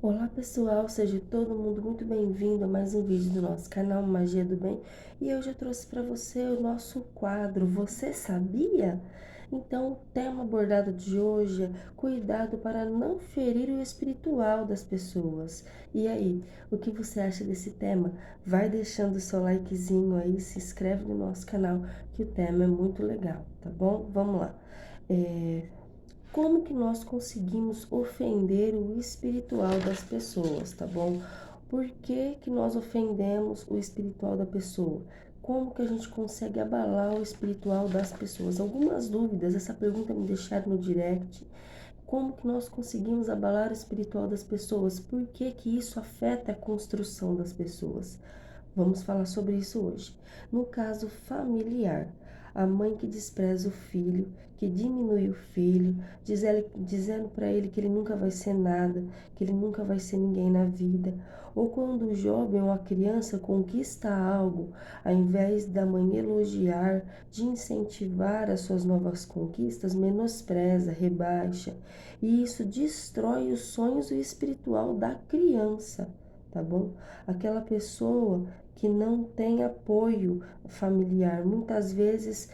Olá pessoal, seja todo mundo muito bem-vindo a mais um vídeo do nosso canal Magia do Bem. E hoje eu trouxe para você o nosso quadro Você Sabia? Então, o tema abordado de hoje é cuidado para não ferir o espiritual das pessoas. E aí, o que você acha desse tema? Vai deixando o seu likezinho aí, se inscreve no nosso canal, que o tema é muito legal, tá bom? Vamos lá. Como que nós conseguimos ofender o espiritual das pessoas, tá bom? Por que que nós ofendemos o espiritual da pessoa? Como que a gente consegue abalar o espiritual das pessoas? Algumas dúvidas, essa pergunta me deixaram no direct. Como que nós conseguimos abalar o espiritual das pessoas? Por que que isso afeta a construção das pessoas? Vamos falar sobre isso hoje. No caso familiar, a mãe que despreza o filho, que diminui o filho, dizendo para ele que ele nunca vai ser nada, que ele nunca vai ser ninguém na vida. Ou quando o jovem ou a criança conquista algo, ao invés da mãe elogiar, de incentivar as suas novas conquistas, menospreza, rebaixa. E isso destrói os sonhos e o espiritual da criança, tá bom? Aquela pessoa que não tem apoio familiar. Muitas vezes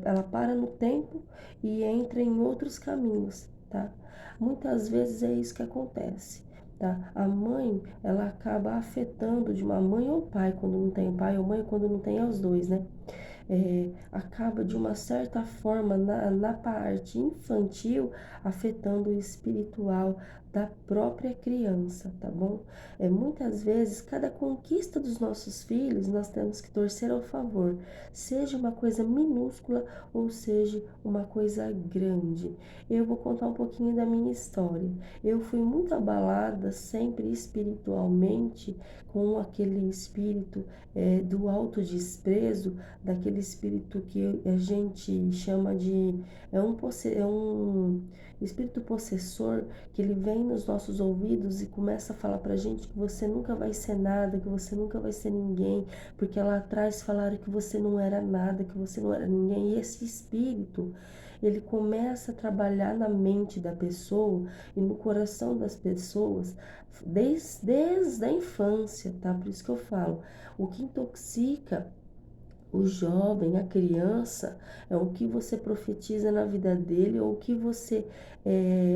ela para no tempo e entra em outros caminhos, tá? Muitas vezes é isso que acontece, tá? A mãe, ela acaba afetando de uma mãe ou pai, quando não tem pai ou mãe, quando não tem os dois, né? Acaba de uma certa forma na parte infantil afetando o espiritual da própria criança, tá bom? Muitas vezes, cada conquista dos nossos filhos, nós temos que torcer ao favor, seja uma coisa minúscula ou seja uma coisa grande. Eu vou contar um pouquinho da minha história. Eu fui muito abalada sempre espiritualmente com aquele espírito do autodesprezo, daquele espírito que a gente chama de é um espírito possessor, que ele vem nos nossos ouvidos e começa a falar pra gente que você nunca vai ser nada, que você nunca vai ser ninguém, porque lá atrás falaram que você não era nada, que você não era ninguém. E esse espírito, ele começa a trabalhar na mente da pessoa e no coração das pessoas desde a infância, tá? Por isso que eu falo, o que intoxica o jovem, a criança, é o que você profetiza na vida dele, ou o que você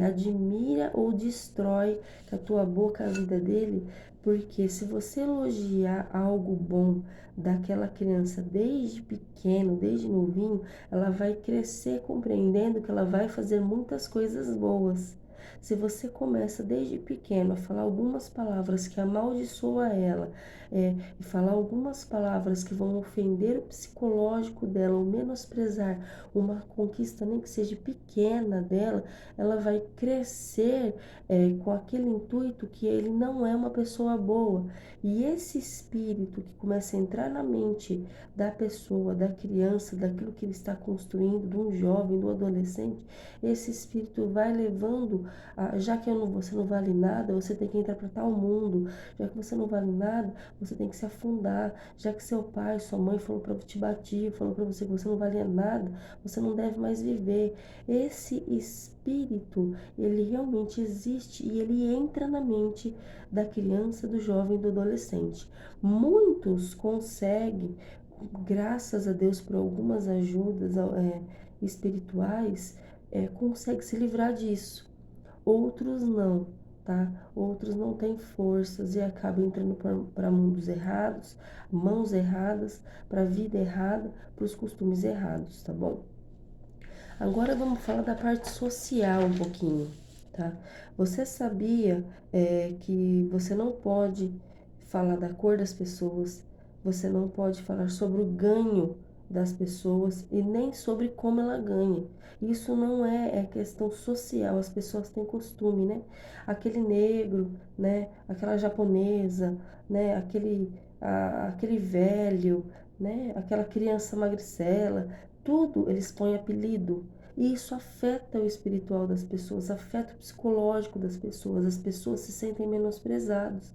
admira ou destrói com a tua boca a vida dele, porque se você elogiar algo bom daquela criança desde pequeno, desde novinho, ela vai crescer compreendendo que ela vai fazer muitas coisas boas. Se você começa desde pequeno a falar algumas palavras que amaldiçoa ela, e falar algumas palavras que vão ofender o psicológico dela ou menosprezar uma conquista, nem que seja pequena dela, ela vai crescer com aquele intuito que ele não é uma pessoa boa. E esse espírito que começa a entrar na mente da pessoa, da criança, daquilo que ele está construindo, de um jovem, do adolescente, esse espírito vai levando, já que você não vale nada, você tem que interpretar o mundo, já que você não vale nada, você tem que se afundar, já que seu pai, sua mãe falou para te bater, falou para você que você não valia nada, você não deve mais viver. Esse espírito, ele realmente existe e ele entra na mente da criança, do jovem, do adolescente. Muitos conseguem, graças a Deus por algumas ajudas espirituais, conseguem se livrar disso. Outros não, tá? Outros não têm forças e acabam entrando para mundos errados, mãos erradas, para a vida errada, para os costumes errados, tá bom? Agora vamos falar da parte social um pouquinho, tá? Você sabia que você não pode falar da cor das pessoas, você não pode falar sobre o ganho das pessoas e nem sobre como ela ganha. Isso não é questão social, as pessoas têm costume, né? Aquele negro, né? Aquela japonesa, né? Aquele velho, né? Aquela criança magricela, tudo eles põem apelido. E isso afeta o espiritual das pessoas, afeta o psicológico das pessoas, as pessoas se sentem menosprezadas,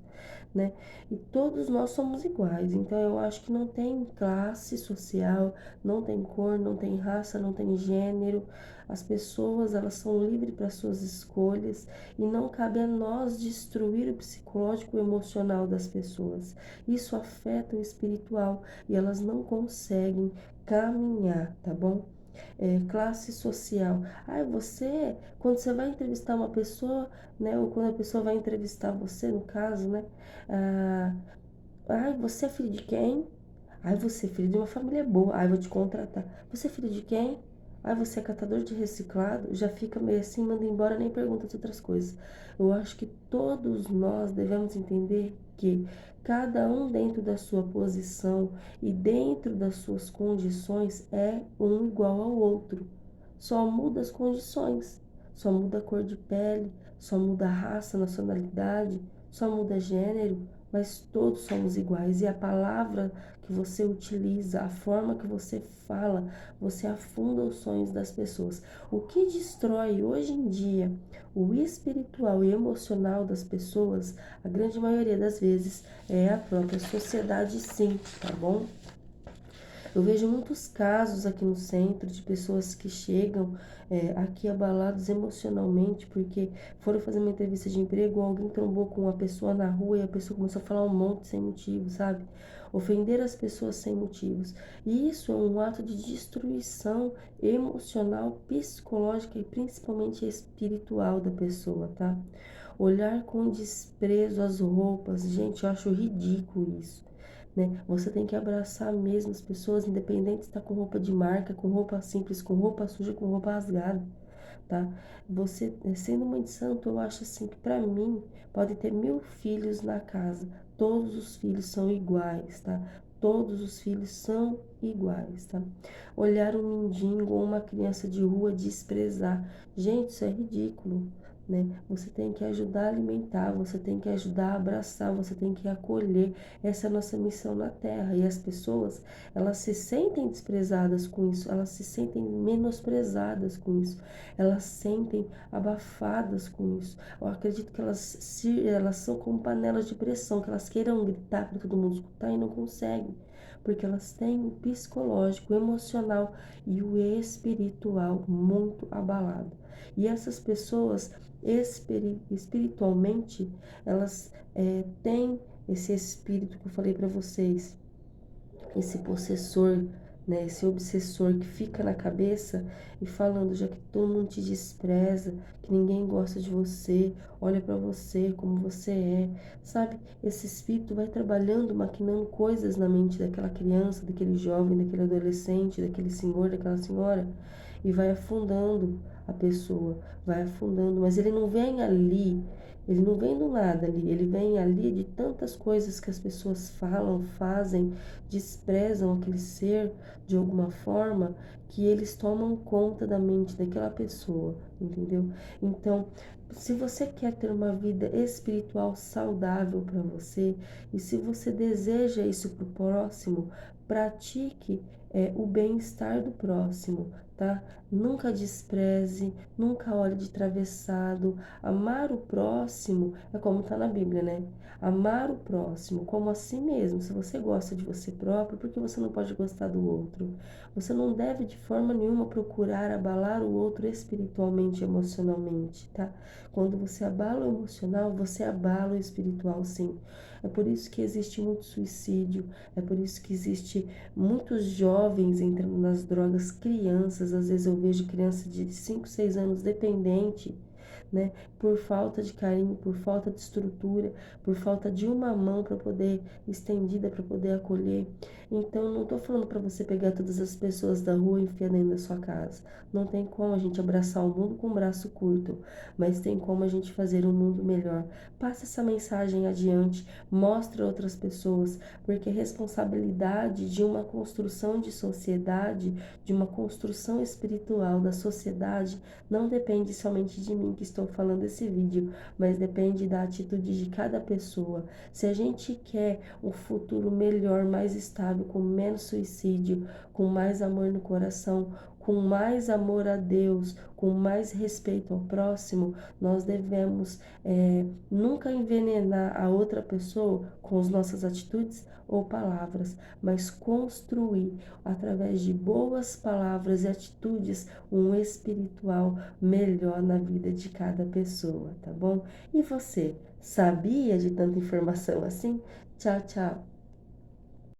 né? E todos nós somos iguais, então eu acho que não tem classe social, não tem cor, não tem raça, não tem gênero. As pessoas, elas são livres para suas escolhas e não cabe a nós destruir o psicológico e o emocional das pessoas. Isso afeta o espiritual e elas não conseguem caminhar, tá bom? Classe social. Quando você vai entrevistar uma pessoa, né, ou quando a pessoa vai entrevistar você, no caso, né, ah, você é filho de quem? Você é filho de uma família boa. Vou te contratar. Você é filho de quem? Você é catador de reciclado? Já fica meio assim, manda embora, nem pergunta as outras coisas. Eu acho que todos nós devemos entender que cada um dentro da sua posição e dentro das suas condições é um igual ao outro. Só muda as condições, só muda a cor de pele, só muda a raça, nacionalidade, só muda gênero, mas todos somos iguais. E a palavra que você utiliza, a forma que você fala, você afunda os sonhos das pessoas. O que destrói hoje em dia o espiritual e emocional das pessoas, a grande maioria das vezes, é a própria sociedade, sim, tá bom? Eu vejo muitos casos aqui no centro de pessoas que chegam aqui abalados emocionalmente porque foram fazer uma entrevista de emprego, ou alguém trombou com uma pessoa na rua e a pessoa começou a falar um monte sem motivo, sabe? Ofender as pessoas sem motivos. E isso é um ato de destruição emocional, psicológica e principalmente espiritual da pessoa, tá? Olhar com desprezo as roupas, gente, eu acho ridículo isso, né? Você tem que abraçar mesmo as pessoas, independente se está com roupa de marca, com roupa simples, com roupa suja, com roupa rasgada, tá? Você, sendo mãe de santo, eu acho assim que para mim pode ter 1000 filhos na casa, todos os filhos são iguais, tá? Todos os filhos são iguais, tá? Olhar um mendigo ou uma criança de rua desprezar, gente, isso é ridículo, né? Você tem que ajudar a alimentar, você tem que ajudar a abraçar, você tem que acolher. Essa é a nossa missão na Terra. E as pessoas, elas se sentem desprezadas com isso, elas se sentem menosprezadas com isso, elas sentem abafadas com isso. Eu acredito que elas são como panelas de pressão, que elas queiram gritar para todo mundo escutar e não conseguem. Porque elas têm o psicológico, o emocional e o espiritual muito abalado. E essas pessoas, espiritualmente, elas têm esse espírito que eu falei para vocês, esse possessor, né, esse obsessor que fica na cabeça e falando, já que todo mundo te despreza, que ninguém gosta de você, olha para você como você é, sabe? Esse espírito vai trabalhando, maquinando coisas na mente daquela criança, daquele jovem, daquele adolescente, daquele senhor, daquela senhora e vai afundando a pessoa, vai afundando, mas ele não vem ali, ele não vem do nada ali, ele vem ali de tantas coisas que as pessoas falam, fazem, desprezam aquele ser de alguma forma, que eles tomam conta da mente daquela pessoa, entendeu? Então, se você quer ter uma vida espiritual saudável para você, e se você deseja isso para o próximo, pratique o bem-estar do próximo, tá? Nunca despreze, nunca olhe de travessado. Amar o próximo é como está na Bíblia, né? Amar o próximo como a si mesmo. Se você gosta de você próprio, por que você não pode gostar do outro? Você não deve de forma nenhuma procurar abalar o outro espiritualmente, emocionalmente, tá? Quando você abala o emocional, você abala o espiritual, sim. É por isso que existe muito suicídio, é por isso que existe muitos jovens entrando nas drogas, crianças, às vezes eu vejo criança de 5, 6 anos dependente, né? Por falta de carinho, por falta de estrutura, por falta de uma mão para poder estendida para poder acolher. Então, não tô falando para você pegar todas as pessoas da rua e enfiar dentro da sua casa. Não tem como a gente abraçar o mundo com um braço curto, mas tem como a gente fazer um mundo melhor. Passa essa mensagem adiante, mostra a outras pessoas, porque a responsabilidade de uma construção de sociedade, de uma construção espiritual da sociedade, não depende somente de mim que estou falando esse vídeo, mas depende da atitude de cada pessoa. Se a gente quer um futuro melhor, mais estável, com menos suicídio, com mais amor no coração, com mais amor a Deus, com mais respeito ao próximo, nós devemos nunca envenenar a outra pessoa com as nossas atitudes ou palavras, mas construir através de boas palavras e atitudes um espiritual melhor na vida de cada pessoa, tá bom? E você, sabia de tanta informação assim? Tchau, tchau!